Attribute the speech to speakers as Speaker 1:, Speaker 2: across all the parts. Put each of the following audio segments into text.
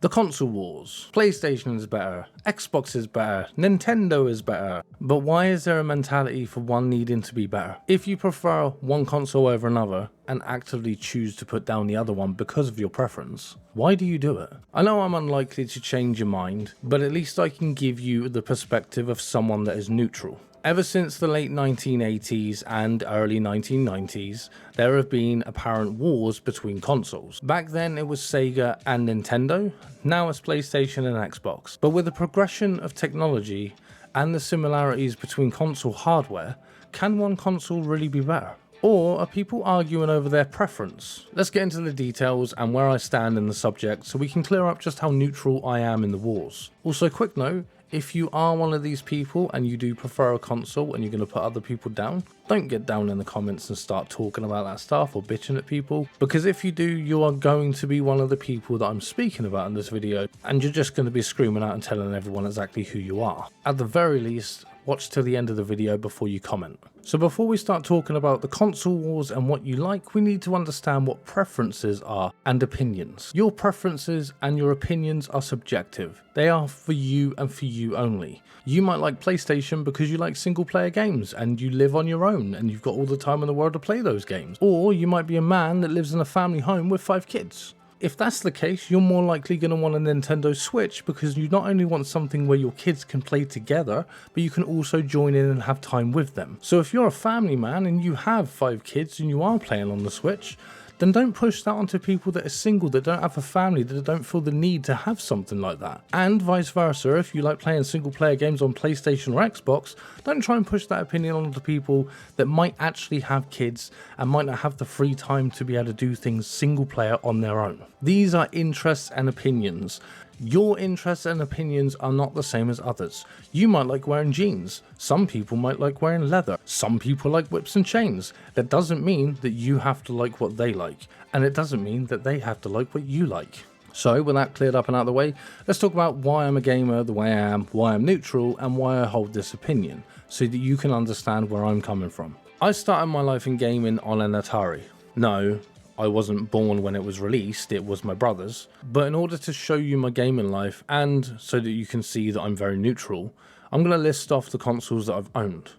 Speaker 1: The console wars. PlayStation is better, Xbox is better, Nintendo is better. But why is there a mentality for one needing to be better? If you prefer one console over another and actively choose to put down the other one because of your preference, why do you do it? I know I'm unlikely to change your mind, but at least I can give you the perspective of someone that is neutral. Ever since the late 1980s and early 1990s, there have been apparent wars between consoles. Back then it was Sega and Nintendo, now it's PlayStation and Xbox. But with the progression of technology and the similarities between console hardware, can one console really be better? Or are people arguing over their preference? Let's get into the details and where I stand in the subject so we can clear up just how neutral I am in the wars. Also, quick note, if you are one of these people and you do prefer a console and you're going to put other people down, don't get down in the comments and start talking about that stuff or bitching at people, because if you do, you are going to be one of the people that I'm speaking about in this video, and you're just going to be screaming out and telling everyone exactly who you are. At the very least, watch till the end of the video before you comment. So before we start talking about the console wars and what you like, we need to understand what preferences are and opinions. Your preferences and your opinions are subjective. They are for you and for you only. You might like PlayStation because you like single player games and you live on your own and you've got all the time in the world to play those games. Or you might be a man that lives in a family home with 5 kids. If that's the case, you're more likely going to want a Nintendo Switch because you not only want something where your kids can play together, but you can also join in and have time with them. So if you're a family man and you have 5 kids and you are playing on the Switch, then don't push that onto people that are single, that don't have a family, that don't feel the need to have something like that. And vice versa, if you like playing single player games on PlayStation or Xbox, don't try and push that opinion onto people that might actually have kids and might not have the free time to be able to do things single player on their own. These are interests and opinions. Your interests and opinions are not the same as others. You might like wearing jeans. Some people might like wearing leather. Some people like whips and chains. That doesn't mean that you have to like what they like. And it doesn't mean that they have to like what you like. So with that cleared up and out of the way, let's talk about why I'm a gamer the way I am, why I'm neutral, and why I hold this opinion, so that you can understand where I'm coming from. I started my life in gaming on an Atari. No, I wasn't born when it was released, it was my brother's. But in order to show you my gaming life and so that you can see that I'm very neutral, I'm going to list off the consoles that I've owned.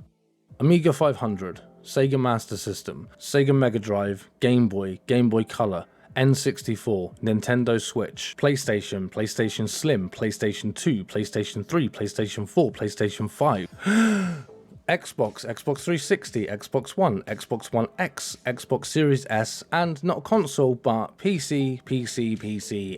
Speaker 1: Amiga 500, Sega Master System, Sega Mega Drive, Game Boy Color, N64, Nintendo Switch, PlayStation, PlayStation Slim, PlayStation 2, PlayStation 3, PlayStation 4, PlayStation 5. Xbox, Xbox 360, Xbox One, Xbox One X, Xbox Series S, and not a console, but PC,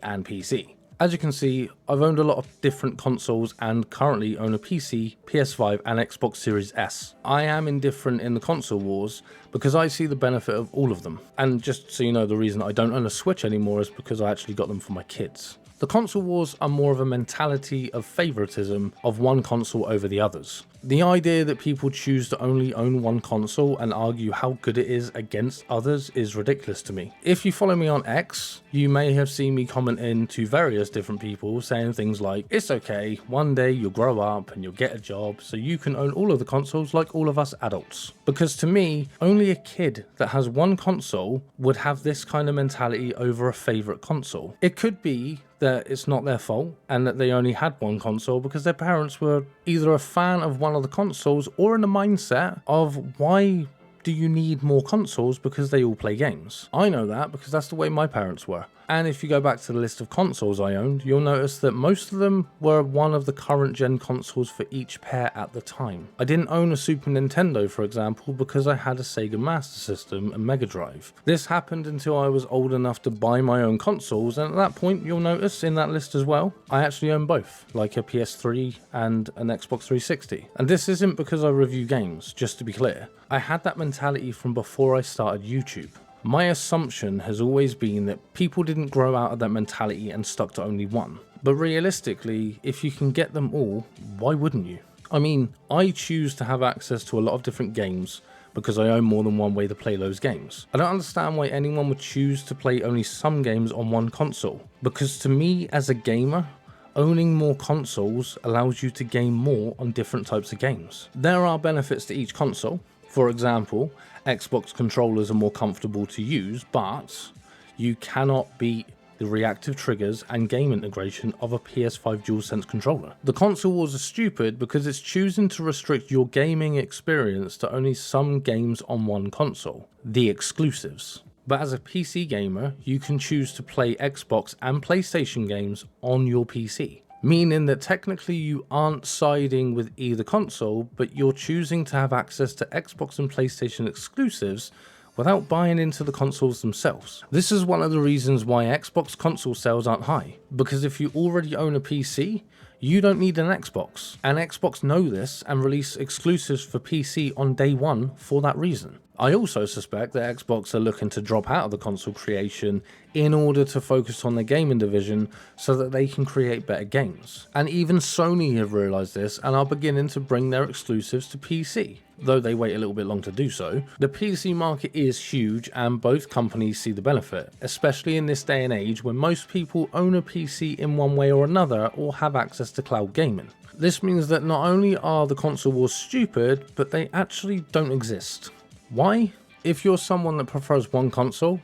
Speaker 1: and PC. As you can see, I've owned a lot of different consoles and currently own a PC, PS5, and Xbox Series S. I am indifferent in the console wars because I see the benefit of all of them. And just so you know, the reason I don't own a Switch anymore is because I actually got them for my kids. The console wars are more of a mentality of favoritism of one console over the others. The idea that people choose to only own one console and argue how good it is against others is ridiculous to me. If you follow me on X, you may have seen me commenting to various different people saying things like, it's okay, one day you'll grow up and you'll get a job so you can own all of the consoles like all of us adults. Because to me, only a kid that has one console would have this kind of mentality over a favorite console. It could be that it's not their fault and that they only had one console because their parents were either a fan of one of the consoles or in the mindset of why do you need more consoles because they all play games. I know that because that's the way my parents were. And if you go back to the list of consoles I owned, you'll notice that most of them were one of the current gen consoles for each pair at the time. I didn't own a Super Nintendo, for example, because I had a Sega Master System and Mega Drive. This happened until I was old enough to buy my own consoles, and at that point, you'll notice in that list as well, I actually own both, like a PS3 and an Xbox 360. And this isn't because I review games, just to be clear. I had that mentality from before I started YouTube. My assumption has always been that people didn't grow out of that mentality and stuck to only one. But realistically, if you can get them all, why wouldn't you? I mean, I choose to have access to a lot of different games because I own more than one way to play those games. I don't understand why anyone would choose to play only some games on one console. Because to me, as a gamer, owning more consoles allows you to gain more on different types of games. There are benefits to each console. For example, Xbox controllers are more comfortable to use, but you cannot beat the reactive triggers and game integration of a PS5 DualSense controller. The console wars are stupid because it's choosing to restrict your gaming experience to only some games on one console, the exclusives. But as a PC gamer, you can choose to play Xbox and PlayStation games on your PC. Meaning that technically you aren't siding with either console, but you're choosing to have access to Xbox and PlayStation exclusives without buying into the consoles themselves. This is one of the reasons why Xbox console sales aren't high, because if you already own a PC, you don't need an Xbox, and Xbox know this and release exclusives for PC on day one for that reason. I also suspect that Xbox are looking to drop out of the console creation in order to focus on their gaming division so that they can create better games. And even Sony have realised this and are beginning to bring their exclusives to PC. Though they wait a little bit long to do so, the PC market is huge and both companies see the benefit, especially in this day and age when most people own a PC in one way or another or have access to cloud gaming. This means that not only are the console wars stupid, but they actually don't exist. Why? If you're someone that prefers one console,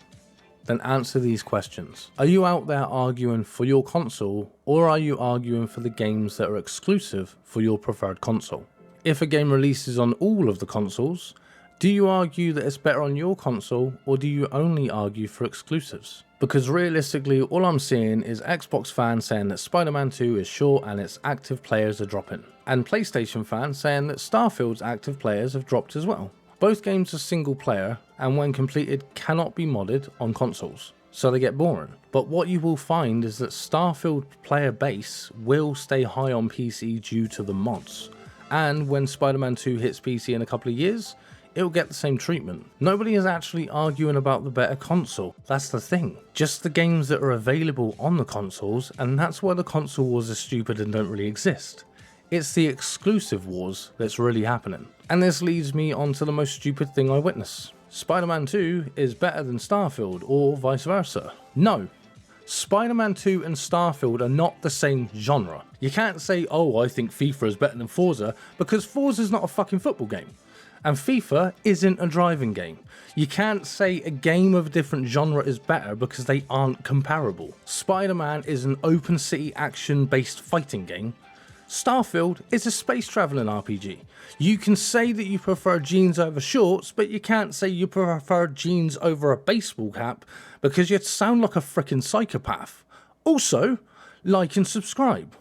Speaker 1: then answer these questions. Are you out there arguing for your console, or are you arguing for the games that are exclusive for your preferred console? If a game releases on all of the consoles, do you argue that it's better on your console, or do you only argue for exclusives? Because realistically, all I'm seeing is Xbox fans saying that Spider-Man 2 is short and its active players are dropping, and PlayStation fans saying that Starfield's active players have dropped as well. Both games are single player and when completed cannot be modded on consoles, so they get boring. But what you will find is that Starfield player base will stay high on PC due to the mods, and when Spider-Man 2 hits PC in a couple of years, it'll get the same treatment. Nobody is actually arguing about the better console, that's the thing. Just the games that are available on the consoles, and that's why the console wars are stupid and don't really exist. It's the exclusive wars that's really happening. And this leads me on to the most stupid thing I witness. Spider-Man 2 is better than Starfield, or vice versa. No. Spider-Man 2 and Starfield are not the same genre. You can't say, oh, I think FIFA is better than Forza, because Forza's not a fucking football game. And FIFA isn't a driving game. You can't say a game of a different genre is better because they aren't comparable. Spider-Man is an open city action based fighting game. Starfield is a space travelling RPG. You can say that you prefer jeans over shorts, but you can't say you prefer jeans over a baseball cap because you'd sound like a frickin' psychopath. Also, like and subscribe.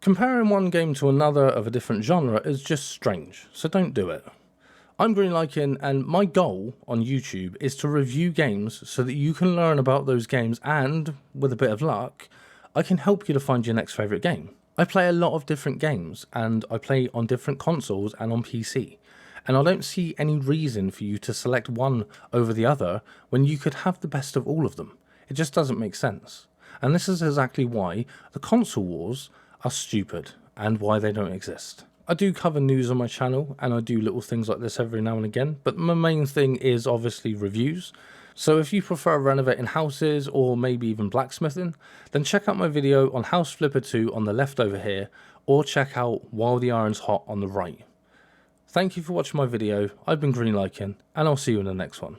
Speaker 1: Comparing one game to another of a different genre is just strange, so don't do it. I'm greenlycan, and my goal on YouTube is to review games so that you can learn about those games and, with a bit of luck, I can help you to find your next favourite game. I play a lot of different games, and I play on different consoles and on PC, and I don't see any reason for you to select one over the other when you could have the best of all of them. It just doesn't make sense. And this is exactly why the console wars are stupid and why they don't exist. I do cover news on my channel, and I do little things like this every now and again, but my main thing is obviously reviews. So if you prefer renovating houses or maybe even blacksmithing, then check out my video on House Flipper 2 on the left over here, or check out While the Iron's Hot on the right. Thank you for watching my video. I've been greenlycan, and I'll see you in the next one.